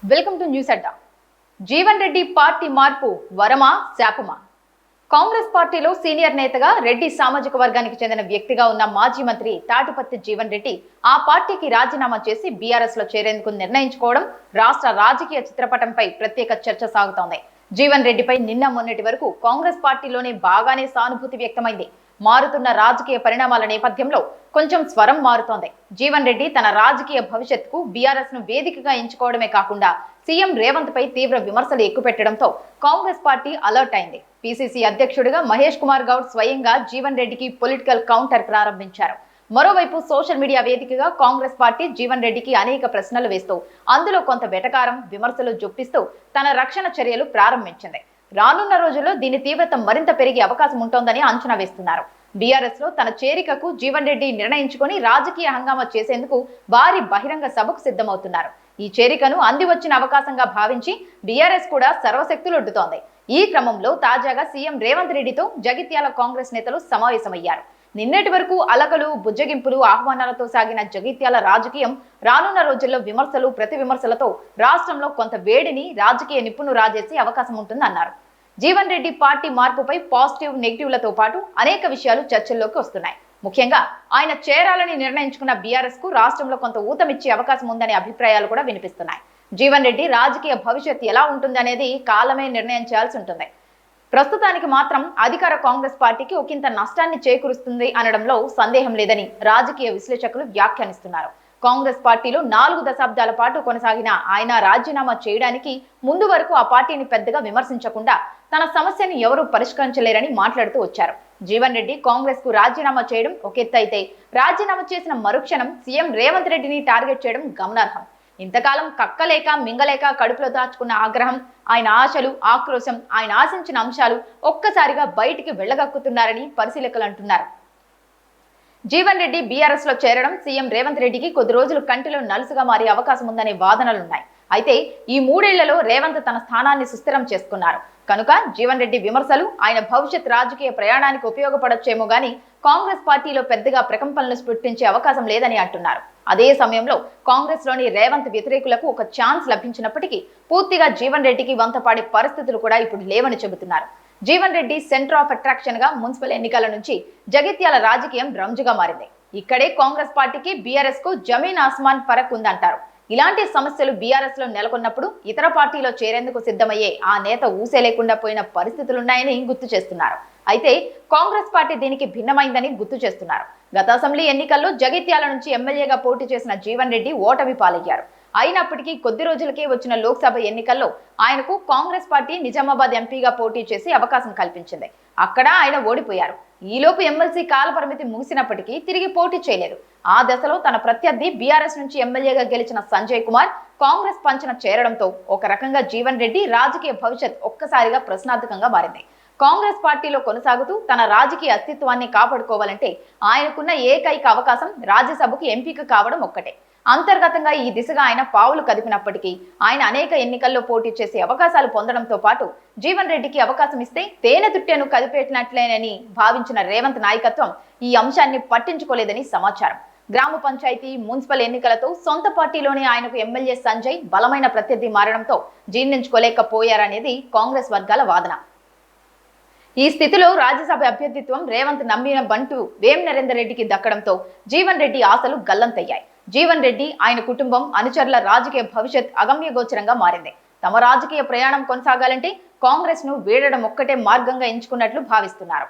Welcome to news Adda. Jeevan Reddy party మార్పు వరమా శాపమా? కాంగ్రెస్ పార్టీలో senior నేతగా రెడ్డి సామాజిక వర్గానికి చెందిన వ్యక్తిగా ఉన్న మాజీ మంత్రి తాటిపత్తి జీవన్ రెడ్డి ఆ పార్టీకి రాజీనామా చేసి బీఆర్ఎస్ లో చేరేందుకు నిర్ణయించుకోవడం రాష్ట్ర రాజకీయ చిత్రపటంపై ప్రత్యేక చర్చ సాగుతోంది. జీవన్ రెడ్డిపై నిన్న మొన్నటి వరకు కాంగ్రెస్ పార్టీలోనే బాగానే సానుభూతి వ్యక్తమైంది. మారుతున్న రాజకీయ పరిణామాల నేపథ్యంలో కొంచెం స్వరం మారుతోంది. జీవన్ రెడ్డి తన రాజకీయ భవిష్యత్తుకు బీఆర్ఎస్ ను వేదికగా ఎంచుకోవడమే కాకుండా సీఎం రేవంత్ పై తీవ్ర విమర్శలు ఎక్కుపెట్టడంతో కాంగ్రెస్ పార్టీ అలర్ట్ అయింది. పీసీసీ అధ్యక్షుడిగా మహేష్ కుమార్ గౌడ్ స్వయంగా జీవన్ రెడ్డికి పొలిటికల్ కౌంటర్ ప్రారంభించారు. మరోవైపు సోషల్ మీడియా వేదికగా కాంగ్రెస్ పార్టీ జీవన్ రెడ్డికి అనేక ప్రశ్నలు వేస్తూ అందులో కొంత వెటకారం విమర్శలు జొప్పిస్తూ తన రక్షణ చర్యలు ప్రారంభించింది. రానున్న రోజుల్లో దీని తీవ్రత మరింత పెరిగే అవకాశం ఉంటోందని అంచనా వేస్తున్నారు. బీఆర్ఎస్ లో తన చేరికకు జీవన్ రెడ్డి నిర్ణయించుకుని రాజకీయ హంగామా చేసేందుకు భారీ బహిరంగ సభకు సిద్ధమవుతున్నారు. ఈ చేరికను అంది వచ్చిన అవకాశంగా భావించి బీఆర్ఎస్ కూడా సర్వశక్తులొడ్డుతోంది. ఈ క్రమంలో తాజాగా సీఎం రేవంత్ రెడ్డితో జగిత్యాల కాంగ్రెస్ నేతలు సమావేశమయ్యారు. నిన్నటి వరకు అలకలు బుజ్జగింపులు ఆహ్వానాలతో సాగిన జగిత్యాల రాజకీయం రానున్న రోజుల్లో విమర్శలు ప్రతి విమర్శలతో రాష్ట్రంలో కొంత వేడిని రాజకీయ నిప్పును రాజేసే అవకాశం ఉంటుందన్నారు. జీవన్ రెడ్డి పార్టీ మార్పుపై పాజిటివ్ నెగిటివ్లతో పాటు అనేక విషయాలు చర్చల్లోకి వస్తున్నాయి. ముఖ్యంగా ఆయన చేరాలని నిర్ణయించుకున్న బీఆర్ఎస్ కు రాష్ట్రంలో కొంత ఊతమిచ్చే అవకాశం ఉందనే అభిప్రాయాలు కూడా వినిపిస్తున్నాయి. జీవన్ రెడ్డి రాజకీయ భవిష్యత్తు ఎలా ఉంటుందనేది కాలమే నిర్ణయం చేయాల్సి ఉంటుంది. ప్రస్తుతానికి మాత్రం అధికార కాంగ్రెస్ పార్టీకి ఒకంత నష్టాన్ని చేకూరుస్తుంది అనడంలో సందేహం లేదని రాజకీయ విశ్లేషకులు వ్యాఖ్యానిస్తున్నారు. కాంగ్రెస్ పార్టీలో 4 దశాబ్దాల పాటు కొనసాగిన ఆయన రాజీనామా చేయడానికి ముందు వరకు ఆ పార్టీని పెద్దగా విమర్శించకుండా తన సమస్యను ఎవరూ పరిష్కరించలేరని మాట్లాడుతూ వచ్చారు. జీవన్ రెడ్డి కాంగ్రెస్ కు రాజీనామా చేయడం ఒక ఎత్తు అయితే రాజీనామా చేసిన మరుక్షణం సీఎం రేవంత్ రెడ్డిని టార్గెట్ చేయడం గమనార్హం. ఇంతకాలం కక్కలేక మింగలేక కడుపులో దాచుకున్న ఆగ్రహం, ఆయన ఆశలు ఆక్రోశం, ఆయన ఆశించిన అంశాలు ఒక్కసారిగా బయటికి వెళ్ళగక్కుతున్నారని పరిశీలకులు అంటున్నారు. జీవన్ రెడ్డి బీఆర్ఎస్ లో చేరడం సీఎం రేవంత్ రెడ్డికి కొద్ది రోజులు కంటిలో నలుసుగా మారే అవకాశం ఉందనే వాదనలున్నాయి. అయితే ఈ 3 ఏళ్లలో రేవంత్ తన స్థానాన్ని సుస్థిరం చేసుకున్నారు కనుక జీవన్ రెడ్డి విమర్శలు ఆయన భవిష్యత్ రాజకీయ ప్రయాణానికి ఉపయోగపడొచ్చేమో గానీ కాంగ్రెస్ పార్టీలో పెద్దగా ప్రకంపనలు సృష్టించే అవకాశం లేదని అంటున్నారు. అదే సమయంలో కాంగ్రెస్ లోని రేవంత్ వ్యతిరేకులకు ఒక ఛాన్స్ లభించినప్పటికీ పూర్తిగా జీవన్ రెడ్డికి వంతపాడే పరిస్థితులు కూడా ఇప్పుడు లేవని చెబుతున్నారు. Jeevan Reddy centre of attraction గా మున్సిపల్ ఎన్నికల నుంచి జగిత్యాల రాజకీయం రంజుగా మారింది. ఇక్కడే కాంగ్రెస్ పార్టీకి బీఆర్ఎస్ కు జమీన్ ఆస్మాన్ ఫరక్ ఉందంటారు. ఇలాంటి సమస్యలు బీఆర్ఎస్ లో నెలకొన్నప్పుడు ఇతర పార్టీలో చేరేందుకు సిద్ధమయ్యే ఆ నేత ఊసే లేకుండా పోయిన పరిస్థితులున్నాయని గుర్తు చేస్తున్నారు. అయితే కాంగ్రెస్ పార్టీ దీనికి భిన్నమైందని గుర్తు చేస్తున్నారు. గత అసెంబ్లీ ఎన్నికల్లో జగిత్యాల నుంచి ఎమ్మెల్యేగా పోటీ చేసిన జీవన్ రెడ్డి ఓటమి పాలయ్యారు. అయినప్పటికీ కొద్ది రోజులకే వచ్చిన లోక్సభ ఎన్నికల్లో ఆయనకు కాంగ్రెస్ పార్టీ నిజామాబాద్ ఎంపీగా పోటీ చేసి అవకాశం కల్పించింది. అక్కడ ఆయన ఓడిపోయారు. ఈలోపు ఎమ్మెల్సీ కాలపరిమితి ముగిసినప్పటికీ తిరిగి పోటీ చేయలేదు. ఆ దశలో తన ప్రత్యర్థి బీఆర్ఎస్ నుంచి ఎమ్మెల్యేగా గెలిచిన సంజయ్ కుమార్ కాంగ్రెస్ పంచన చేరడంతో ఒక రకంగా జీవన్ రెడ్డి రాజకీయ భవిష్యత్ ఒక్కసారిగా ప్రశ్నార్థకంగా మారింది. కాంగ్రెస్ పార్టీలో కొనసాగుతూ తన రాజకీయ అస్తిత్వాన్ని కాపాడుకోవాలంటే ఆయనకున్న ఏకైక అవకాశం రాజ్యసభకు ఎంపిక కావడం ఒక్కటే. అంతర్గతంగా ఈ దిశగా ఆయన పావులు కదిపినప్పటికీ ఆయన అనేక ఎన్నికల్లో పోటీ చేసే అవకాశాలు పొందడంతో పాటు జీవన్ రెడ్డికి అవకాశం ఇస్తే తేనె తుట్టెను కదిపేట్టినట్లేనని భావించిన రేవంత్ నాయకత్వం ఈ అంశాన్ని పట్టించుకోలేదని సమాచారం. గ్రామ పంచాయతీ మున్సిపల్ ఎన్నికలతో సొంత పార్టీలోనే ఆయనకు ఎమ్మెల్యే సంజయ్ బలమైన ప్రత్యర్థి మారడంతో జీర్ణించుకోలేకపోయారనేది కాంగ్రెస్ వర్గాల వాదన. ఈ స్థితిలో రాజ్యసభ అభ్యర్థిత్వం రేవంత్ నమ్మిన బంటు వేం నరేందర్ రెడ్డికి దక్కడంతో జీవన్ రెడ్డి ఆశలు గల్లంతయ్యాయి. జీవన్ రెడ్డి ఆయన కుటుంబం అనుచరుల రాజకీయ భవిష్యత్ అగమ్యగోచరంగా మారింది. తమ రాజకీయ ప్రయాణం కొనసాగాలంటే కాంగ్రెస్ ను వీడడం ఒక్కటే మార్గంగా ఎంచుకున్నట్లు భావిస్తున్నారు.